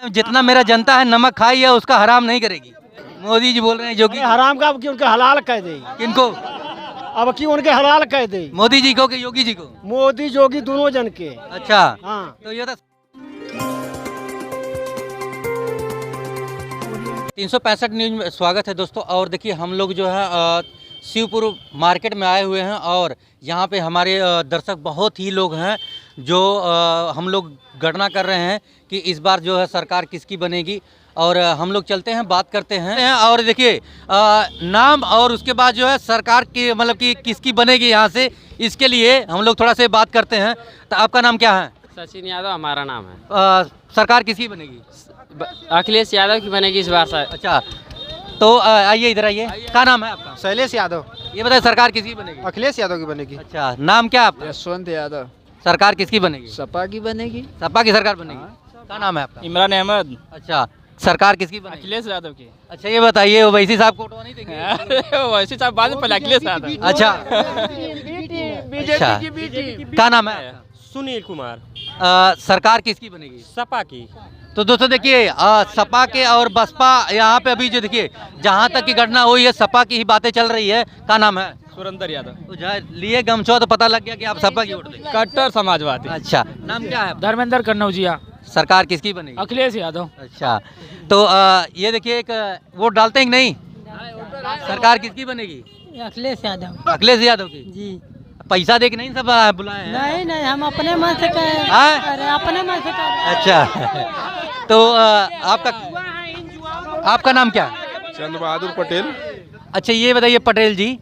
जितना मेरा जनता है नमक खाई है उसका हराम नहीं करेगी। मोदी जी बोल रहे हैं जो कि हराम का कि उनके हलाल कह दे। किनको? अब कि उनके हलाल कह दे। मोदी जी को कि योगी जी को? मोदी योगी दोनों जन के। अच्छा हाँ। तो ये 365 न्यूज में स्वागत है दोस्तों। और देखिए हम लोग जो है शिवपुर मार्केट में आए हुए हैं और यहाँ पे हमारे दर्शक बहुत ही लोग हैं जो हम लोग गणना कर रहे हैं कि इस बार जो है सरकार किसकी बनेगी। और हम लोग चलते हैं बात करते हैं और देखिए नाम और उसके बाद जो है सरकार की मतलब कि किसकी बनेगी यहाँ से, इसके लिए हम लोग थोड़ा से बात करते हैं। तो आपका नाम क्या है? सचिन यादव हमारा नाम है। सरकार किसकी बनेगी? अखिलेश यादव की बनेगी इस बार सर। अच्छा तो आइए इधर आइए। क्या नाम है आपका? शैलेश यादव। ये बताइए सरकार किसकी बनेगी? अखिलेश यादव की बनेगी। अच्छा नाम क्या है आपका? यशवंत यादव। सरकार किसकी बनेगी? सपा की बनेगी। सपा की सरकार बनेगी। क्या नाम है आपका? इमरान अहमद। अच्छा सरकार किसकी बनेगी? अखिलेश यादव की। अच्छा ये बताइए ओवैसी साहब को वोट नहीं देंगे? वैसे साहब बाद में पहले अखिलेश यादव। अच्छा अच्छा क्या नाम है आपका? सुनील कुमार। सरकार किसकी बनेगी? सपा की। तो दोस्तों देखिए सपा के और बसपा यहाँ पे अभी जो देखिए जहाँ तक की घटना हुई है सपा की ही बातें चल रही है। क्या नाम है? सुरेंद्र यादव। तो लिए गमछो तो पता लग गया कि आप सपा की वोट देंगे। कट्टर समाजवादी। अच्छा नाम क्या है? धर्मेंद्र कन्नौजिया। सरकार किसकी बनेगी? अखिलेश यादव। अच्छा तो ये देखिए एक वोट डालते हैं कि नहीं? सरकार किसकी बनेगी? अखिलेश यादव। अखिलेश यादव की। जी पैसा दे के नहीं सब बुलाए हैं? नहीं नहीं हम अपने मन से कह हाँ? अरे अपने मन से कह। अच्छा तो आपका नाम क्या है? चंद्र बहादुर पटेल। अच्छा ये बताइए पटेल जी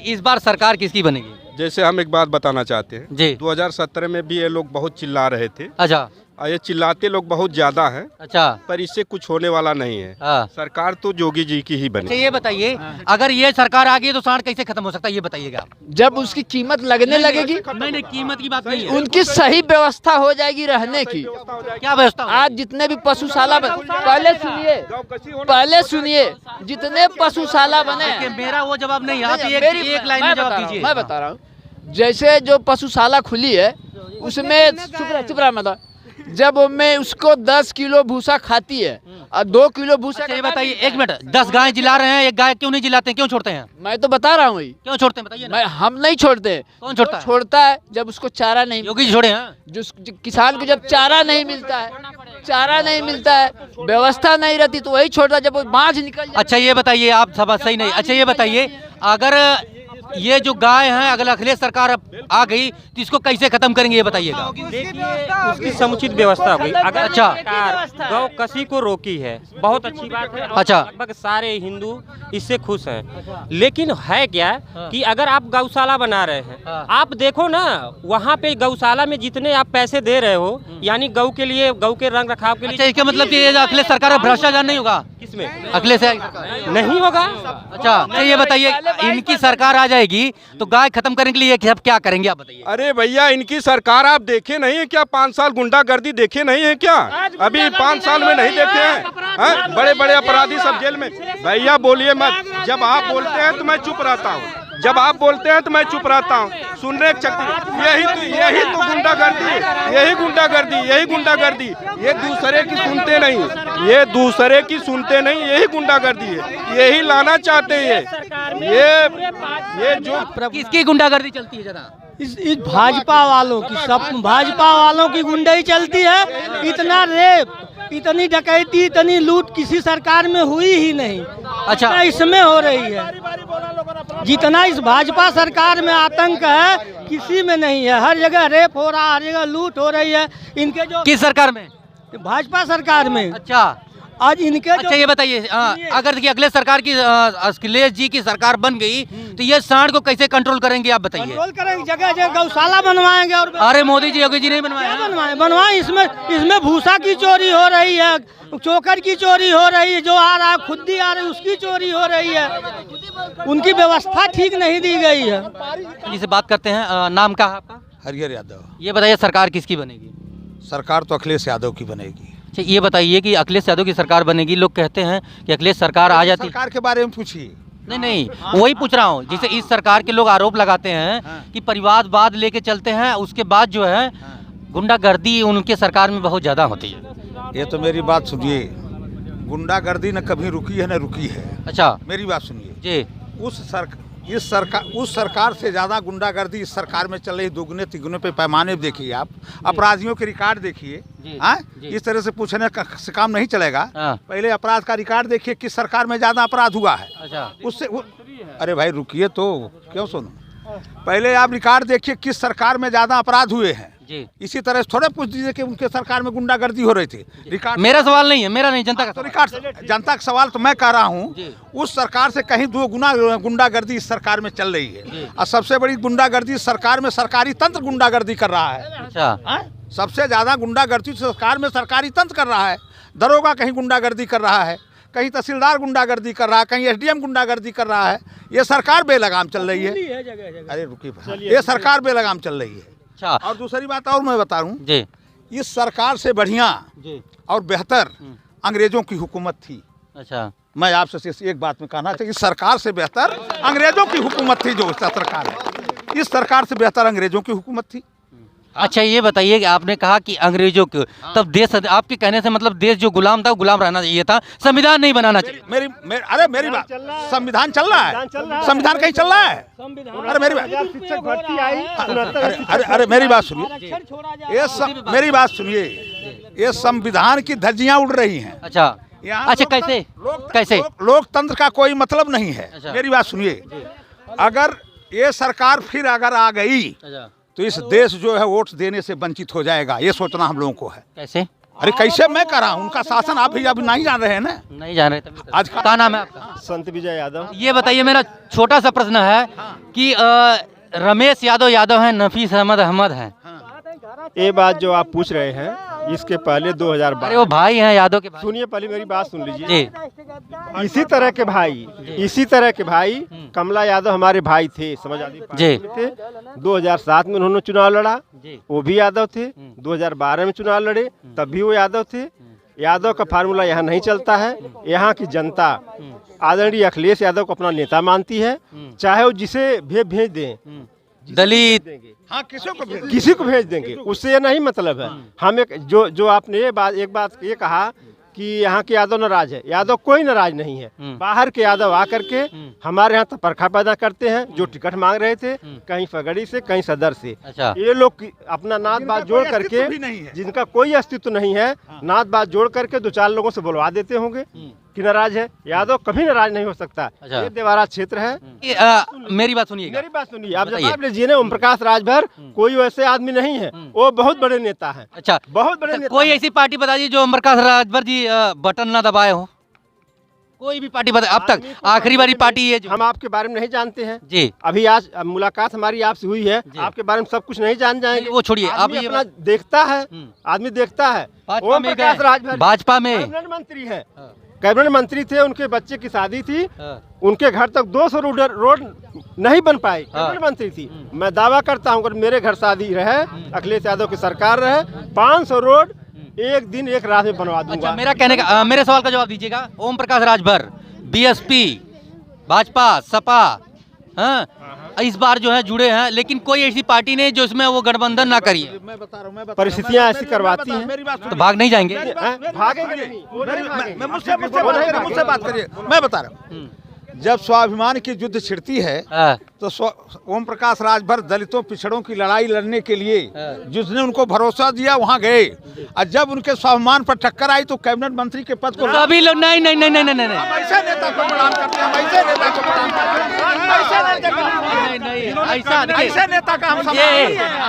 इस बार सरकार किसकी बनेगी? जैसे हम एक बात बताना चाहते हैं जी 2017 में भी ये लोग बहुत चिल्ला रहे थे अच्छा और ये चिल्लाते लोग बहुत ज्यादा हैं अच्छा पर इससे कुछ होने वाला नहीं है। हाँ। सरकार तो जोगी जी की ही अच्छा बनी। ये बताइए अगर ये सरकार आ गई तो सांड कैसे खत्म हो सकता है ये बताइएगा आप। जब उसकी कीमत लगने लगेगी, नहीं कीमत की बात नहीं है। उनकी सही व्यवस्था हो जाएगी रहने की। क्या व्यवस्था होगी? आज जितने भी पशुशाला पहले सुनिए जितने पशुशाला बने देखिए, मेरा वो जवाब नहीं आप एक लाइन में जवाब दीजिए। मैं बता रहा हूँ जैसे जो पशुशाला खुली है उसमें चुप रहा मतलब जब मैं उसको 10 किलो भूसा खाती है और 2 किलो भूसा। अच्छा ये बताइए 1 मिनट 10 गाय जिला रहे हैं एक गाय क्यों नहीं जिलाते हैं? क्यों छोड़ते हैं? मैं तो बता रहा हूँ क्यों छोड़ते हैं बताइए ना। हम नहीं छोड़ते। कौन छोड़ता है? छोड़ता है जब उसको चारा नहीं, योगी जी छोड़े हैं। जो किसान को जब चारा नहीं मिलता है व्यवस्था नहीं रहती तो वही छोड़ता जब वो बांझ निकल जाए। अच्छा ये बताइए आप सब सही नहीं। अच्छा ये बताइए अगर ये जो गाय है अगर अखिलेश सरकार आ गई तो इसको कैसे खत्म करेंगे ये बताइएगा। उसकी समुचित व्यवस्था हो गई। अगर अच्छा। सरकार गौ कसी को रोकी है बहुत अच्छी बात है। और अच्छा। लगभग सारे हिंदू इससे खुश हैं। लेकिन है क्या कि अगर आप गौशाला बना रहे हैं आप देखो ना वहाँ पे गौशाला में जितने आप पैसे दे रहे हो यानी गौ के लिए गौ के रंग रखाव के लिए। अच्छा इसका मतलब कि अखिलेश सरकार का भ्रष्टाचार नहीं होगा? किसमें? अखिलेश नहीं होगा। अच्छा ये बताइए इनकी सरकार आ जाएगी तो गाय खत्म करने के लिए सब क्या करेंगे आप बताइए। अरे भैया इनकी सरकार आप देखे नहीं है क्या? 5 साल गुंडागर्दी देखे नहीं है क्या? अभी 5 साल में नहीं देखे हैं? बड़े बड़े अपराधी सब जेल में। भैया बोलिए मत। जब आप बोलते हैं तो मैं चुप रहता हूँ। जब आप बोलते हैं तो मैं चुप रहता हूँ। सुनने की शक्ति यही तो गुंडागर्दी। ये दूसरे की सुनते नहीं। यही गुंडागर्दी है। यही लाना चाहते हैं ये जो किसकी गुंडागर्दी चलती है ज्यादा? इस भाजपा वालों की सब भाजपा वालों की गुंडाई चलती है। इतना रेप इतनी डकैती इतनी लूट किसी सरकार में हुई ही नहीं। अच्छा इसमें हो रही है जितना इस भाजपा सरकार में आतंक है किसी में नहीं है। हर जगह रेप हो रहा, हर जगह लूट हो रही है। इनके जो किस सरकार में? भाजपा सरकार में। अच्छा आज इनके अच्छा ये बताइए अगर देखिए अखिलेश सरकार की अखिलेश जी की सरकार बन गई तो ये सांड को कैसे कंट्रोल करेंगे आप बताइए। कंट्रोल करेंगे, जगह जगह गौशाला बनवाएंगे। और अरे मोदी जी योगी जी नहीं बनवाए? बनवाए इसमें भूसा की चोरी हो रही है, चोकर की चोरी हो रही है, जो आ रहा है खुदी आ रही है उसकी चोरी हो रही है। उनकी व्यवस्था ठीक नहीं दी गई है। जिसे बात करते हैं नाम क्या है आपका? हरिहर यादव। ये बताइए सरकार किसकी बनेगी? सरकार तो अखिलेश यादव की बनेगी। अच्छा ये बताइए कि अखिलेश यादव की सरकार बनेगी। लोग कहते हैं कि अखिलेश सरकार आ जाती। सरकार के बारे में पूछिए। नहीं वही पूछ रहा हूँ। जैसे इस सरकार के लोग आरोप लगाते हैं कि परिवारवाद लेके चलते हैं उसके बाद जो है गुंडागर्दी उनके सरकार में बहुत ज्यादा होती है। ये तो मेरी बात सुनिए, गुंडागर्दी न कभी रुकी है न रुकी है। अच्छा मेरी बात सुनिए जी। उस सरकार से ज़्यादा गुंडागर्दी इस सरकार में चल रही, दुगने तिगुने पे पैमाने पे देखिए आप, अपराधियों के रिकॉर्ड देखिए। हाँ, इस तरह से पूछने से काम नहीं चलेगा। पहले अपराध का रिकॉर्ड देखिए, किस सरकार में ज़्यादा अपराध हुआ है। अच्छा उससे अरे भाई रुकिए तो, क्यों सुनो, पहले आप रिकॉर्ड देखिए किस सरकार में ज़्यादा अपराध हुए हैं जी। इसी तरह से थोड़े पूछ दीजिए कि उनके सरकार में गुंडागर्दी हो रही थी। रिकॉर्ड मेरा सवाल नहीं है, मेरा नहीं, जनता का तो रिकॉर्ड, जनता का सवाल तो मैं कह रहा हूँ, उस सरकार से कहीं 2 गुना गुंडागर्दी इस सरकार में चल रही है। और सबसे बड़ी गुंडागर्दी इस सरकार में सरकारी तंत्र गुंडागर्दी कर रहा है। अच्छा सबसे ज्यादा गुंडागर्दी सरकार में सरकारी तंत्र कर रहा है। दरोगा कहीं गुंडागर्दी कर रहा है, कहीं तहसीलदार गुंडागर्दी कर रहा है, कहीं एसडीएम गुंडागर्दी कर रहा है। ये सरकार बेलगाम चल रही है। अरे रुकिए, ये सरकार बेलगाम चल रही है। अच्छा, और दूसरी बात और मैं बता दूं जी, इस सरकार से बढ़िया और बेहतर अंग्रेजों की हुकूमत थी। अच्छा मैं आपसे एक बात में कहना चाहिए, इस सरकार से बेहतर अंग्रेजों की हुकूमत थी। जो सरकार है, इस सरकार से बेहतर अंग्रेजों की हुकूमत थी। अच्छा ये बताइए कि आपने कहा कि अंग्रेजों को तब देश, आपके कहने से मतलब देश जो गुलाम था वो गुलाम रहना चाहिए था, संविधान नहीं बनाना चाहिए। मेरी बात, संविधान चल रहा है, संविधान कहीं चल रहा है। अरे मेरी बात, अरे मेरी बात सुनिए, मेरी बात सुनिए, ये संविधान की धज्जियां उड़ रही हैं। अच्छा अच्छा, कैसे कैसे? लोकतंत्र का कोई मतलब नहीं है। अच्छा। मेरी बात सुनिए, अगर ये सरकार फिर अगर आ गई तो इस देश जो है वोट देने से वंचित हो जाएगा। ये सोचना हम लोगों को है। कैसे? अरे कैसे मैं कर रहा हूँ, उनका शासन आप अभी नहीं जान रहे हैं ना। नहीं जान रहे तभी आज क्या नाम है आपका? संत विजय यादव। ये बताइए, मेरा छोटा सा प्रश्न है कि रमेश यादव हैं, नफीस अहमद हैं। ये बात जो आप पूछ रहे हैं, इसके पहले 2012। अरे वो भाई हैं यादव के भाई। सुनिए, पहले मेरी बात सुन लीजिए जी। इसी तरह के भाई कमला यादव हमारे भाई थे, समाजवादी पार्टी में थे। 2007 में उन्होंने चुनाव लड़ा, वो भी यादव थे। 2012 में चुनाव लड़े, तब भी वो यादव थे। यादव का फार्मूला यहाँ नहीं चलता है। यहाँ की जनता आदरणीय अखिलेश यादव को अपना नेता मानती है, चाहे वो जिसे भेज दें, दलित, हाँ किसी को भेज देंगे, उससे ये नहीं मतलब है। हम जो आपने एक बात ये कहा कि यहाँ के यादव नाराज है, यादव कोई नाराज नहीं है। बाहर के यादव आकर के हमारे यहाँ तफरका पैदा करते हैं। जो टिकट मांग रहे थे, कहीं फगड़ी से, कहीं सदर से। अच्छा। ये लोग अपना नात बात जोड़ करके, जिनका कोई अस्तित्व नहीं है, नात बात जोड़ करके 2-4 लोगों से बुलवा देते होंगे कि नाराज है। यादव कभी नाराज नहीं हो सकता। अच्छा। ये देवारा क्षेत्र है। मेरी बात सुनिए, आप जवाब लीजिए ना। ओम प्रकाश राजभर कोई वैसे आदमी नहीं है, वो बहुत बड़े नेता है। अच्छा, बहुत बड़े नेता। कोई ऐसी पार्टी बता दीजिए जो ओम प्रकाश राजभर जी बटन ना दबाए हो, कोई भी पार्टी बता। अब तक आखिरी बारी पार्टी है जो हम आपके बारे में नहीं जानते हैं जी। अभी आज मुलाकात हमारी आपसे हुई है, आपके बारे में सब कुछ नहीं जान जाएंगे। वो छोड़िए, आदमी अपना देखता है, आदमी देखता है। ओम प्रकाश राजभर भाजपा में कैबिनेट मंत्री है, कैबिनेट मंत्री थे। उनके बच्चे की शादी थी, उनके घर तक 200 रोड नहीं बन पाए। कैबिनेट मंत्री थी। मैं दावा करता हूँ, अगर मेरे घर शादी रहे, अखिलेश यादव की सरकार रहे, 500 रोड एक दिन एक रात में बनवा दूंगा। अच्छा, मेरा कहने का मेरे सवाल का जवाब दीजिएगा। ओम प्रकाश राजभर, बीएसपी, भाजपा, सपा, हाँ, इस बार जो है जुड़े हैं, लेकिन कोई ऐसी पार्टी नहीं जो इसमें वो गठबंधन ना करी है। मैं बता रहा हूँ, परिस्थितियाँ ऐसी करवाती हैं। मेरी बात तो भाग नहीं जाएंगे? भागेंगे नहीं। मुझसे बात करिए। मैं बता रहा हूँ, जब स्वाभिमान की युद्ध छिड़ती है तो ओम प्रकाश राजभर दलितों पिछड़ों की लड़ाई लड़ने के लिए जिसने उनको भरोसा दिया वहाँ गए, और जब उनके स्वाभिमान पर टक्कर आई तो कैबिनेट मंत्री के पद को सभी लोग नहीं नहीं नहीं नहीं नहीं नहीं ऐसे नेता को प्रणाम करते हैं, ऐसे नेता को प्रणाम करते हैं, ऐसे नेता का हम ये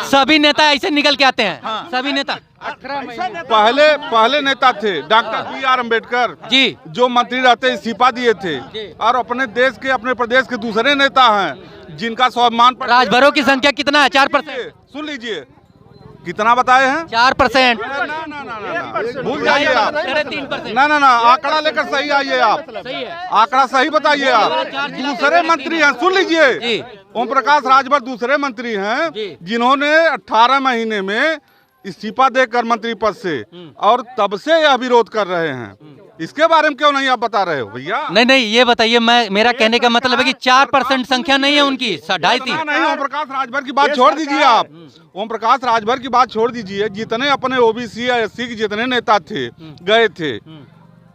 सभी नेता ऐसे निकल के आते हैं। सभी नेता पहले नेता थे डॉक्टर B.R. अम्बेडकर जी, जो मंत्री रहते इस्तीफा दिए थे, और अपने देश के, अपने प्रदेश के दूसरे नेता हैं जिनका स्वाभिमान पर। राजभरों की संख्या कितना है? 4%। सुन लीजिए, कितना बताए हैं? 4%। भूल जाइए आप। 3%। ना, आंकड़ा लेकर सही आइए आप। सही है, आंकड़ा सही बताइए आप। दूसरे मंत्री हैं, सुन लीजिए, ओम प्रकाश राजभर दूसरे मंत्री हैं जिन्होंने 18 महीने में इस्तीफा देकर मंत्री पद से, और तब से यह विरोध कर रहे हैं। इसके बारे में क्यों नहीं आप बता रहे हो भैया? नहीं ये बताइए, मेरा कहने का मतलब है कि 4% संख्या नहीं है उनकी, 2.5-3 नहीं। ओम प्रकाश राजभर की बात छोड़ दीजिए आप, ओम प्रकाश राजभर की बात छोड़ दीजिए। जितने अपने ओबीसी या एससी के जितने नेता थे गए थे,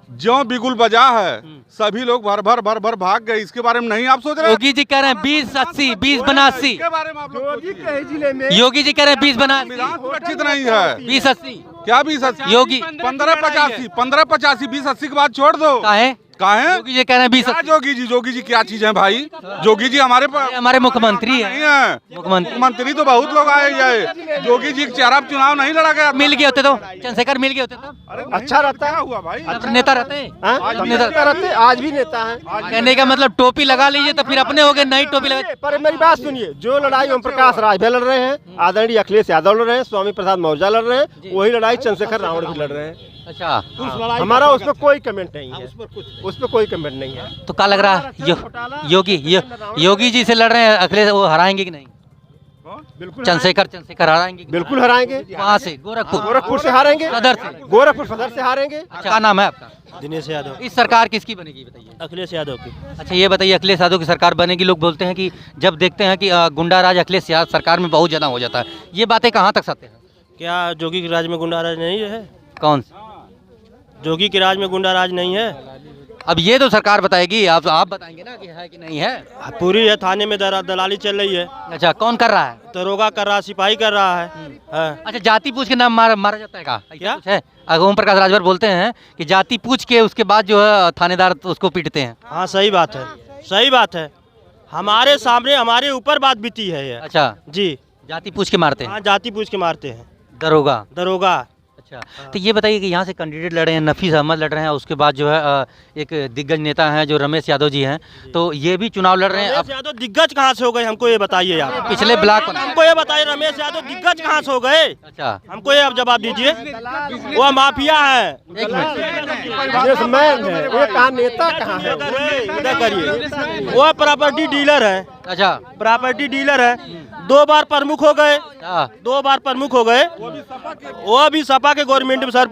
जो बिगुल बजा है सभी लोग भर भर भाग गए। इसके बारे में नहीं आप सोच रहे? योगी जी कह रहे हैं 20-80, 20-82। इसके बारे में आप लोग योगी जी कह रहे हैं 20-82, सुरक्षित नहीं है। 20-80 क्या 20-80? योगी 15-85, 15-85, 20-80 की बात छोड़ दो। काहे? योगी जी कह रहे हैं 20-80। जोगी जी क्या चीज है भाई? जोगी जी हमारे मुख्यमंत्री है। मुख्यमंत्री तो बहुत लोग आए जाए। जोगी जी के चेहरा चुनाव नहीं लड़ा गया। मिल गए होते तो चंद्रशेखर मिल गए होते तो अच्छा रहता है। हुआ भाई, नेता रहते हैं, नेता रहते, आज भी नेता है। कहने का मतलब टोपी लगा लीजिए तो फिर अपने हो गए, नई टोपी लगा। पर मेरी बात सुनिए, जो लड़ाई ओम प्रकाश राजभर लड़ रहे हैं, आदरणीय अखिलेश यादव लड़ रहे हैं, स्वामी प्रसाद मौर्य लड़ रहे हैं, वही लड़ाई चंद्रशेखर रावण भी लड़ रहे हैं। अच्छा, हमारा उस पर कोई कमेंट नहीं है, उस पर कोई कमेंट नहीं है। तो क्या लग रहा है योगी जी से लड़ रहे हैं, अखिलेश वो हराएंगे कि नहीं? बिल्कुल चंद्रशेखर हराएंगे, बिल्कुल हराएंगे। वहाँ से गोरखपुर से हारेंगे, सदर से, गोरखपुर सदर से हारेंगे। क्या नाम है आपका? दिनेश यादव। इस सरकार किसकी बनेगी बताइए? अखिलेश यादव की। अच्छा ये बताइए, अखिलेश यादव की सरकार बनेगी। लोग बोलते हैं कि जब देखते हैं कि गुंडा राज अखिलेश यादव सरकार में बहुत ज्यादा हो जाता है, ये बातें कहाँ तक सत्य है? क्या जोगी के राज में गुंडा राज नहीं है? कौन सी? जोगी के राज में गुंडा राज नहीं है। अब ये तो सरकार बताएगी, आप बताएंगे ना कि है कि नहीं है। पूरी है, थाने में दलाली चल रही है। अच्छा, कौन कर रहा है? दरोगा कर रहा है, सिपाही कर रहा है। अच्छा, जाति पूछ के नाम मारा जाता है क्या कुछ है? ओम प्रकाश राजभर बोलते हैं कि जाति पूछ के उसके बाद जो है थानेदार उसको पीटते हैं। हाँ सही बात है, सही बात है। हमारे सामने हमारे ऊपर बात बीती है ये। अच्छा जी, जाति पूछ के मारते हैं? हाँ जाति पूछ के मारते हैं। दरोगा। अच्छा, तो ये बताइए कि यहाँ से कैंडिडेट लड़े हैं, नफीस अहमद लड़ रहे हैं, उसके बाद जो है एक दिग्गज नेता हैं जो रमेश यादव जी हैं, तो ये भी चुनाव लड़ रहे हैं। रमेश यादव दिग्गज कहाँ से हो गए, हमको ये बताइए यार। पिछले ब्लॉक हमको ये बताइए, रमेश यादव दिग्गज कहाँ से हो गए? अच्छा, हमको ये अब जवाब दीजिए। वो माफिया है, बिजनेसमैन है, ये कहाँ नेता कहाँ है? उधर करिए। वो प्रॉपर्टी डीलर है। अच्छा, प्रॉपर्टी डीलर है, 2 बार प्रमुख हो गए, 2 बार प्रमुख हो गए। वो भी सपा के गवर्नमेंट में सर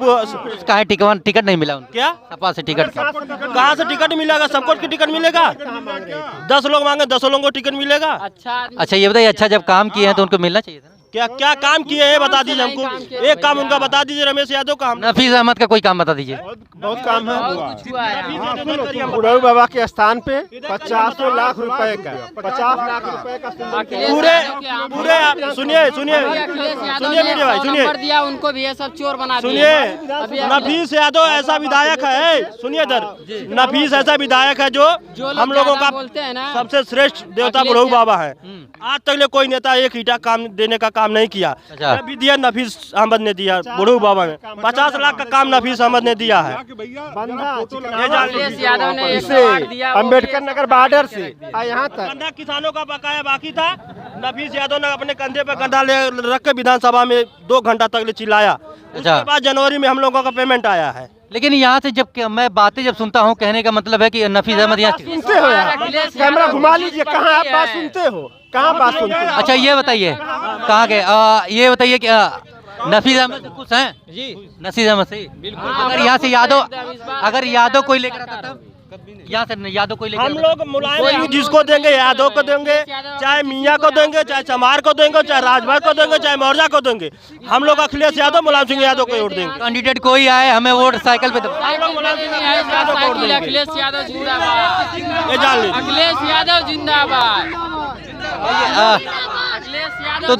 कहाँ टिकट नहीं मिला उनको? क्या सपा से टिकट? कहाँ से टिकट मिलेगा? सबको टिकट मिलेगा? 10 लोग मांगे, 10 लोगों को टिकट मिलेगा। अच्छा ये बताइए, अच्छा जब काम किए हैं तो उनको मिलना चाहिए था ना? क्या क्या काम किए हैं बता दीजिए हमको, एक काम उनका बता दीजिए रमेश यादव का। नफीस अहमद का कोई काम बता दीजिए। बहुत काम है। बुढ़ऊ बाबा के स्थान पे 50 लाख रुपए का, 50 लाख रुपए का पूरे सुनिए मेरे भाई, सुनिए दिया उनको भी ये सब चोर बना सुनिए। नफीस यादव ऐसा विधायक है, सुनिए इधर, नफीस ऐसा विधायक है जो हम लोगों का बोलते हैं ना सबसे श्रेष्ठ देवता बुढ़ऊ बाबा है। आज तक कोई नेता एक ईटा काम देने का काम नहीं किया। भी दिया नफीस अहमद ने दिया, बुढ़ऊ बाबा ने 50 लाख का काम नफीस अहमद ने दिया है। यादव ने अम्बेडकर नगर बॉर्डर से यहाँ तक कंधा किसानों का बकाया बाकी था। नफीस यादव ने अपने कंधे पर कंधा ले रख के विधानसभा में 2 घंटा तक चिल्लाया। उसके बाद जनवरी में हम लोगों का पेमेंट आया है। लेकिन यहाँ से जब मैं बातें जब सुनता हूँ, कहने का मतलब है कि नफीस अहमद यहाँ सुनते हो यार, कैमरा घुमा लीजिए, कहाँ आप बात सुनते हो, कहाँ बात सुनते हो? अच्छा ये बताइए कहाँ गए, ये बताइए कि नफीस अहमद से खुश हैं जी? नफीस अहमद से बिल्कुल। अगर यहाँ से यादव कोई लेकर आता तब यहाँ से यादव कोई लेकर, हम लोग मुलायम जिसको देंगे, यादव को देंगे, चाहे मियाँ को देंगे, चाहे चमार को देंगे, चाहे राजभर को देंगे, चाहे मौर्य को देंगे। हम लोग अखिलेश यादव, मुलायम सिंह यादव को वोट देंगे। कैंडिडेट कोई आए हमें वोट साइकिल पे अखिलेश यादव जिंदाबाद, ये जान लीजिए। अखिलेश यादव जिंदाबाद, तो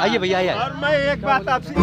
आइए भैया आइए। और मैं एक बात आपसे